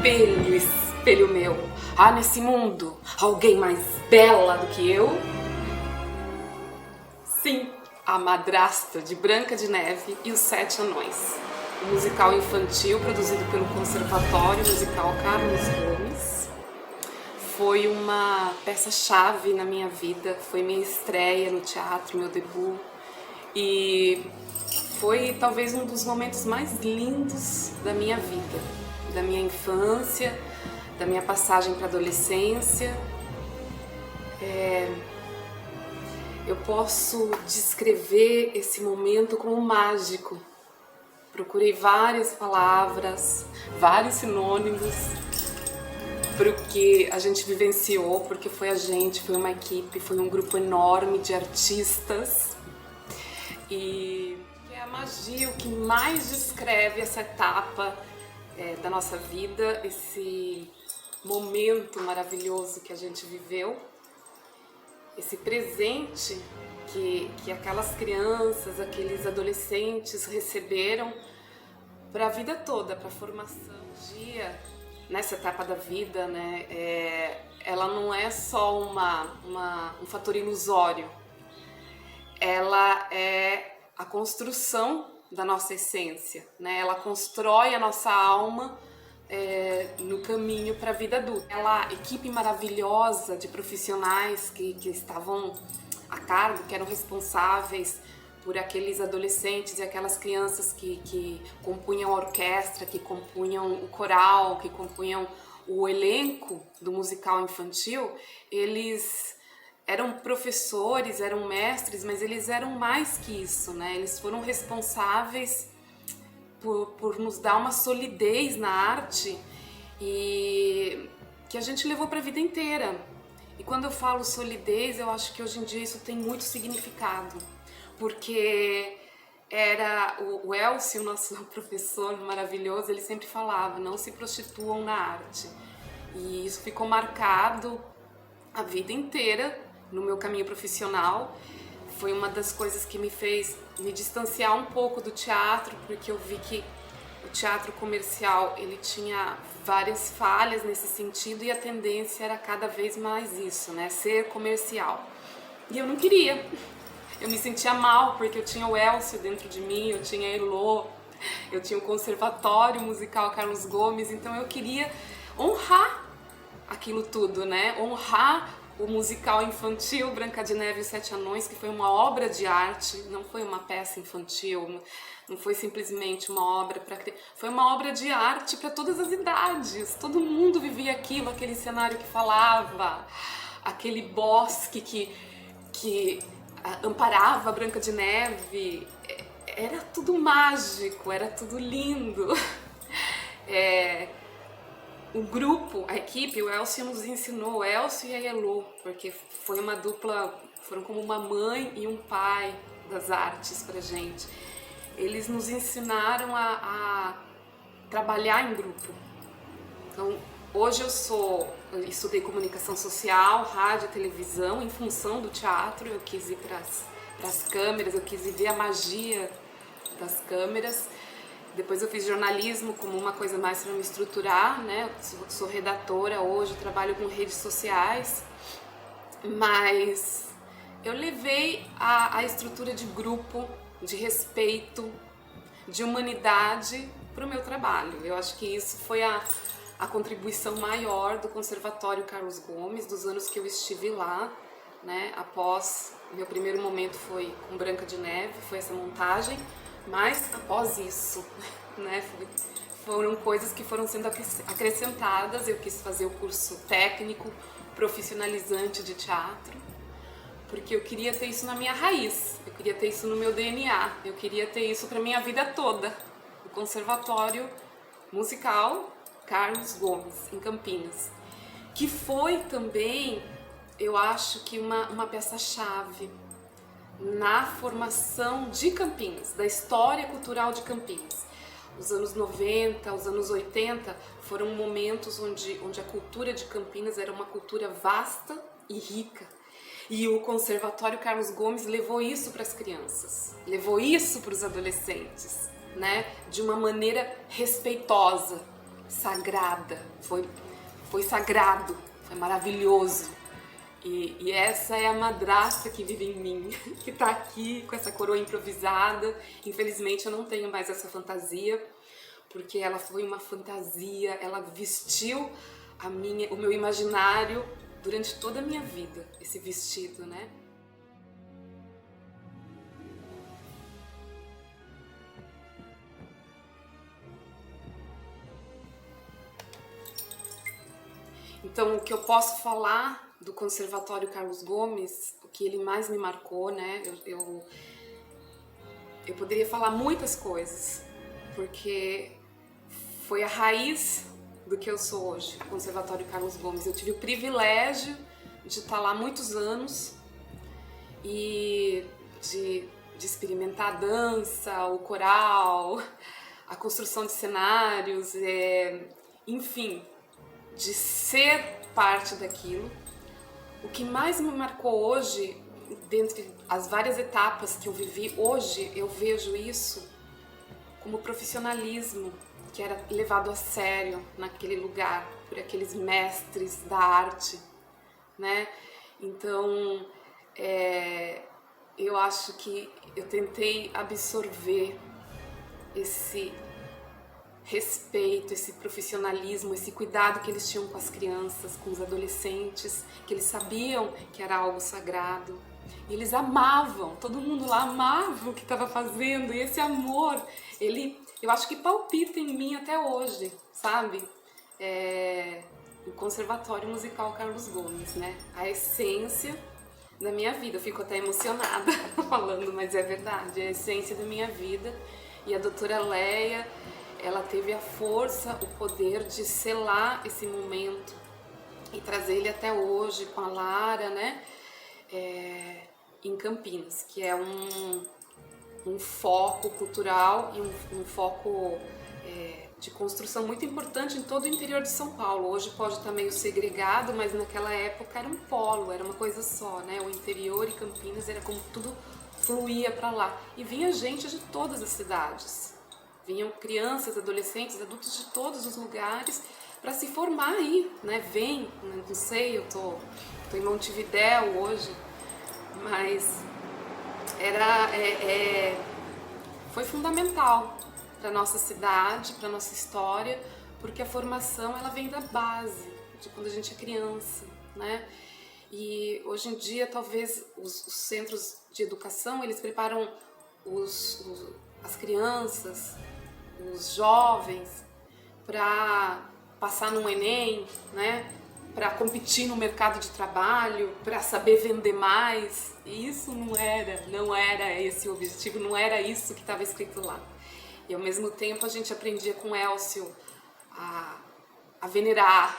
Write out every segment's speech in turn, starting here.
espelho, espelho meu, há nesse mundo alguém mais bela do que eu? Sim, a madrasta de Branca de Neve e os Sete Anões, o musical infantil produzido pelo Conservatório Musical Carlos Gomes. Foi uma peça-chave na minha vida, foi minha estreia no teatro, meu debut, e foi talvez um dos momentos mais lindos da minha vida, da minha infância, da minha passagem para a adolescência. Eu posso descrever esse momento como mágico. Procurei várias palavras, vários sinônimos para o que a gente vivenciou, porque foi a gente, foi uma equipe, foi um grupo enorme de artistas. E é a magia o que mais descreve essa etapa da nossa vida, esse momento maravilhoso que a gente viveu, esse presente que aquelas crianças, aqueles adolescentes receberam para a vida toda, para a formação. Nessa etapa da vida, né, ela não é só um fator ilusório, ela é a construção da nossa essência, né? Ela constrói a nossa alma no caminho para a vida adulta. Aquela equipe maravilhosa de profissionais que estavam a cargo, que eram responsáveis por aqueles adolescentes e aquelas crianças que compunham a orquestra, que compunham o coral, que compunham o elenco do musical infantil, eles eram professores, eram mestres, mas eles eram mais que isso, né? Eles foram responsáveis por nos dar uma solidez na arte e que a gente levou para a vida inteira. E quando eu falo solidez, eu acho que hoje em dia isso tem muito significado, porque era o Elcio, nosso professor maravilhoso, ele sempre falava: não se prostituam na arte. E isso ficou marcado a vida inteira no meu caminho profissional. Foi uma das coisas que me fez me distanciar um pouco do teatro, porque eu vi que o teatro comercial ele tinha várias falhas nesse sentido e a tendência era cada vez mais isso, né? Ser comercial. E eu não queria. Eu me sentia mal porque eu tinha o Elcio dentro de mim, eu tinha a Elô, eu tinha o Conservatório Musical Carlos Gomes, então eu queria honrar aquilo tudo, né? Honrar o musical infantil Branca de Neve e os Sete Anões, que foi uma obra de arte, não foi uma peça infantil, não foi simplesmente uma obra para criança, foi uma obra de arte para todas as idades. Todo mundo vivia aquilo, aquele cenário que falava, aquele bosque que amparava a Branca de Neve. Era tudo mágico, era tudo lindo. O grupo, a equipe, o Elcio nos ensinou, o Elcio e a Elô, porque foi uma dupla, foram como uma mãe e um pai das artes pra gente. Eles nos ensinaram a trabalhar em grupo. Então, hoje eu estudei comunicação social, rádio e televisão em função do teatro. Eu quis ir para as câmeras, eu quis viver a magia das câmeras. Depois eu fiz jornalismo como uma coisa mais para me estruturar, né? Eu sou redatora hoje, trabalho com redes sociais, mas eu levei a estrutura de grupo, de respeito, de humanidade para o meu trabalho. Eu acho que isso foi a contribuição maior do Conservatório Carlos Gomes, dos anos que eu estive lá, né? Após, meu primeiro momento foi com Branca de Neve, foi essa montagem. Mas após isso, né, foram coisas que foram sendo acrescentadas. Eu quis fazer o curso técnico, profissionalizante de teatro, porque eu queria ter isso na minha raiz, eu queria ter isso no meu DNA, eu queria ter isso para minha vida toda. O Conservatório Musical Carlos Gomes, em Campinas, que foi também, eu acho que uma peça-chave na formação de Campinas, da história cultural de Campinas. Os anos 90, os anos 80 foram momentos onde a cultura de Campinas era uma cultura vasta e rica. E o Conservatório Carlos Gomes levou isso para as crianças, levou isso para os adolescentes, né? De uma maneira respeitosa, sagrada, foi sagrado, foi maravilhoso. E essa é a madrasta que vive em mim, que tá aqui com essa coroa improvisada. Infelizmente eu não tenho mais essa fantasia, porque ela foi uma fantasia, ela vestiu o meu imaginário durante toda a minha vida, esse vestido, né? Então, o que eu posso falar do Conservatório Carlos Gomes, o que ele mais me marcou, né? Eu poderia falar muitas coisas, porque foi a raiz do que eu sou hoje, o Conservatório Carlos Gomes. Eu tive o privilégio de estar lá muitos anos e de experimentar a dança, o coral, a construção de cenários, enfim, de ser parte daquilo. O que mais me marcou hoje, dentre as várias etapas que eu vivi, hoje eu vejo isso como profissionalismo que era levado a sério naquele lugar, por aqueles mestres da arte, né? Então, eu acho que eu tentei absorver esse respeito, esse profissionalismo, esse cuidado que eles tinham com as crianças, com os adolescentes, que eles sabiam que era algo sagrado. E eles amavam, todo mundo lá amava o que estava fazendo, e esse amor, eu acho que palpita em mim até hoje, sabe? O Conservatório Musical Carlos Gomes, né? A essência da minha vida. Eu fico até emocionada falando, mas é verdade, é a essência da minha vida. E a doutora Leia, ela teve a força, o poder de selar esse momento e trazer ele até hoje com a Lara, né? Em Campinas, que é um foco cultural e um foco de construção muito importante em todo o interior de São Paulo. Hoje pode estar meio segregado, mas naquela época era um polo, era uma coisa só, né? O interior e Campinas era como tudo fluía para lá. E vinha gente de todas as cidades. Vinham crianças, adolescentes, adultos de todos os lugares para se formar aí, né? Não sei, eu tô em Montevidéu hoje, mas foi fundamental para nossa cidade, para nossa história, porque a formação ela vem da base, de quando a gente é criança, né? E hoje em dia talvez os centros de educação eles preparam as crianças, os jovens para passar no Enem, né? Para competir no mercado de trabalho, para saber vender mais. E isso não era esse o objetivo, não era isso que estava escrito lá. E ao mesmo tempo a gente aprendia com Elcio a venerar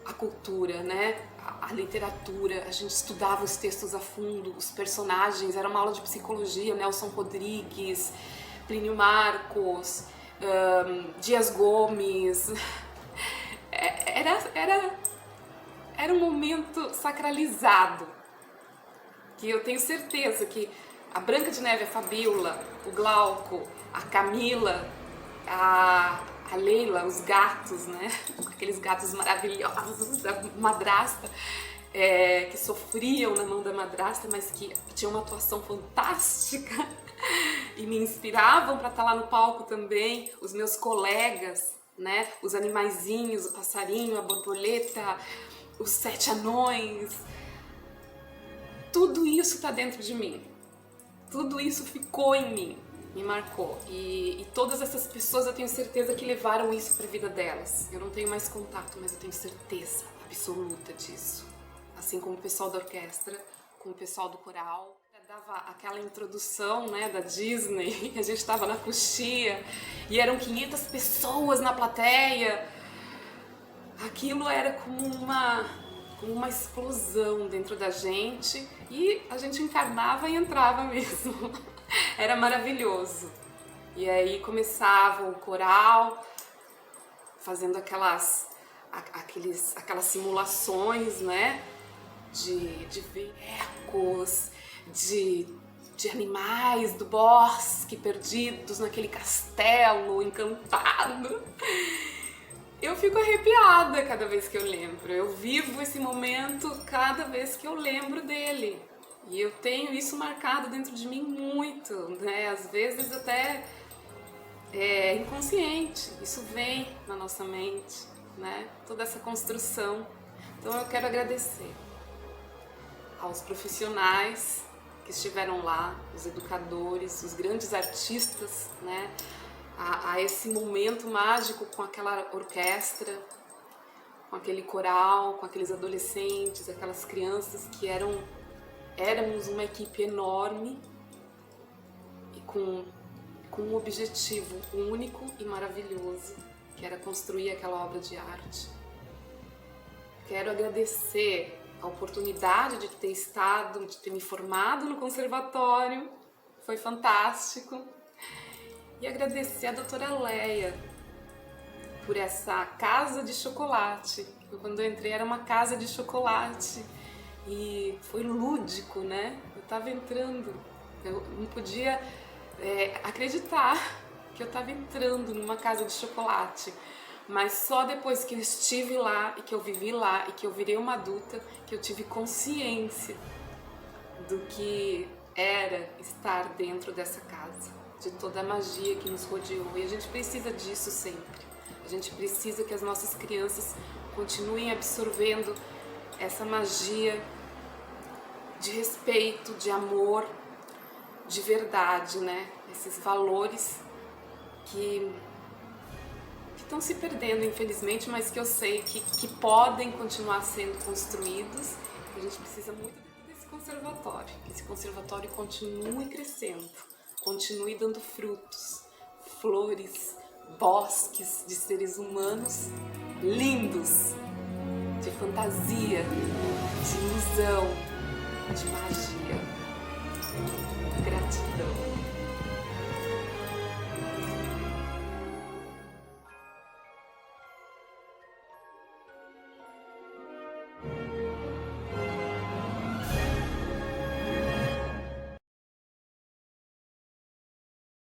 a cultura, né? A literatura, a gente estudava os textos a fundo, os personagens, era uma aula de psicologia, Nelson Rodrigues, Plínio Marcos, Dias Gomes. Era um momento sacralizado, que eu tenho certeza que a Branca de Neve, a Fabiola, o Glauco, a Camila, a Leila, os gatos, né? Aqueles gatos maravilhosos da madrasta, que sofriam na mão da madrasta, mas que tinham uma atuação fantástica e me inspiravam para estar lá no palco também. Os meus colegas, né? Os animaizinhos, o passarinho, a borboleta, os 7 anões. Tudo isso está dentro de mim. Tudo isso ficou em mim, me marcou. E todas essas pessoas eu tenho certeza que levaram isso para a vida delas. Eu não tenho mais contato, mas eu tenho certeza absoluta disso. Assim como o pessoal da orquestra, como o pessoal do coral. Dava aquela introdução, né, da Disney, a gente estava na coxia e eram 500 pessoas na plateia. Aquilo era como uma explosão dentro da gente e a gente encarnava e entrava mesmo. Era maravilhoso. E aí começava o coral fazendo aquelas simulações, né, de ver ecos, de animais do bosque perdidos naquele castelo encantado. Eu fico arrepiada cada vez que eu lembro. Eu vivo esse momento cada vez que eu lembro dele. E eu tenho isso marcado dentro de mim muito, né? Às vezes até é inconsciente. Isso vem na nossa mente, né? Toda essa construção. Então eu quero agradecer aos profissionais que estiveram lá, os educadores, os grandes artistas, né? A esse momento mágico com aquela orquestra, com aquele coral, com aqueles adolescentes, aquelas crianças que éramos uma equipe enorme e com um objetivo único e maravilhoso, que era construir aquela obra de arte. Quero agradecer a oportunidade de ter estado, de ter me formado no conservatório, foi fantástico. E agradecer a doutora Leia por essa casa de chocolate. Quando eu entrei era uma casa de chocolate e foi lúdico, né? Eu estava entrando, eu não podia acreditar que eu estava entrando numa casa de chocolate. Mas só depois que eu estive lá e que eu vivi lá e que eu virei uma adulta que eu tive consciência do que era estar dentro dessa casa, de toda a magia que nos rodeou. E a gente precisa disso sempre. A gente precisa que as nossas crianças continuem absorvendo essa magia de respeito, de amor, de verdade, né? Esses valores que estão se perdendo, infelizmente, mas que eu sei que podem continuar sendo construídos. A gente precisa muito desse conservatório, que esse conservatório continue crescendo, continue dando frutos, flores, bosques de seres humanos lindos, de fantasia, de ilusão, de magia. Gratidão.